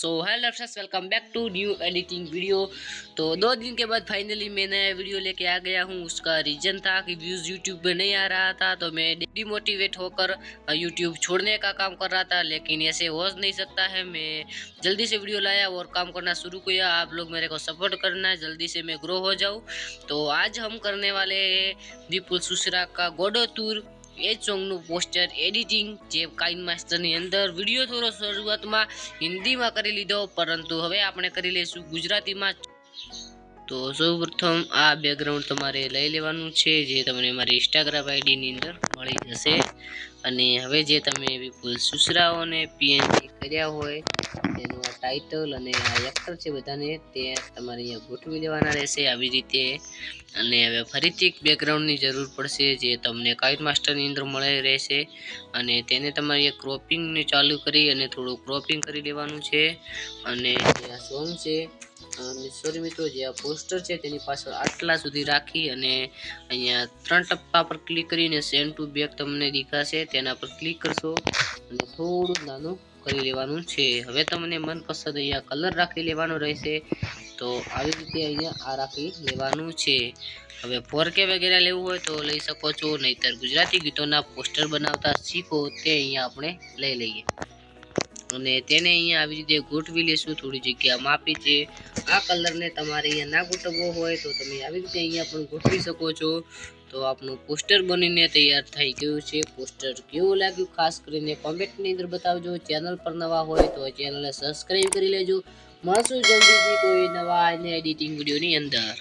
So hello friends, welcome back to new editing video. तो 2 दिन के बाद फाइनली मैं नया वीडियो लेके आ गया हूँ। उसका रीज़न था कि व्यूज़ यूट्यूब पे नहीं आ रहा था, तो मैं डिमोटिवेट होकर यूट्यूब छोड़ने का काम कर रहा था। लेकिन ऐसे हो नहीं सकता है, मैं जल्दी से वीडियो लाया और काम करना शुरू किया। आप लोग मेरे को सपोर्ट करना है, जल्दी से मैं ग्रो हो जाऊँ। तो आज हम करने वाले हैं विपुल सुसरा का गोडो टूर એ સોંગનું પોસ્ટર એડિટિંગ, જે કાઇન માસ્ટરની અંદર વિડીયો થોડો શરૂઆતમાં હિન્દીમાં કરી લીધો, પરંતુ હવે આપણે કરી લઈશું ગુજરાતીમાં। તો સૌપ્રથમ આ બેકગ્રાઉન્ડ તમારે લઈ લેવાનું છે, જે તમને મારી ઇન્સ્ટાગ્રામ આઈડીની અંદર મળી જશે। અને હવે જે તમે વિપુલ સુસરાઓને પીએનજી કર્યા હોય તેનું આ ટાઇટલ અને આ એક્ટર છે બધાને તે તમારે અહીંયા ગોઠવી લેવાના રહેશે આવી રીતે। અને હવે ફરીથી એક બેકગ્રાઉન્ડની જરૂર પડશે, જે તમને કાઇન માસ્ટરની અંદર મળે રહેશે। અને તેને તમારે ક્રોપિંગને ચાલુ કરી અને થોડું ક્રોપિંગ કરી લેવાનું છે। અને જે આ સોંગ છે, સોરી મિત્રો, જે આ પોસ્ટર છે તેની પાછળ આટલા સુધી રાખી અને અહીંયા 3 ટપ્પા પર ક્લિક કરીને સેન્ડ ટુ બેક તમને દેખાશે, તેના પર ક્લિક કરશો અને થોડું નાનું કરી લેવાનું છે। હવે તમને મનપસંદ અહીંયા કલર રાખી લેવાનો રહેશે, તો આવી રીતે અહીંયા આ રાખી લેવાનું છે। હવે 4K વગેરે લેવું હોય તો લઈ શકો છો, નહીતર ગુજરાતી ગીતોના પોસ્ટર બનાવતા શીખો તે અહીંયા આપણે લઈ લઈએ અને તેને અહીંયા આવી રીતે ગોઠવી લેશું। થોડી જગ્યા માપી છે। આ કલરને તમારે અહીંયા ના ગોઠવવો હોય તો તમે આવી રીતે અહીંયા પણ ગોઠવી શકો છો। તો આપણું પોસ્ટર બનીને તૈયાર થઈ ગયું છે। પોસ્ટર કેવું લાગ્યું ખાસ કરીને કોમેન્ટની અંદર બતાવજો। ચેનલ પર નવા હોય તો ચેનલને સબસ્ક્રાઈબ કરી લેજો। મળશું જલ્દીથી કોઈ નવા એડિટિંગ વિડીયોની અંદર।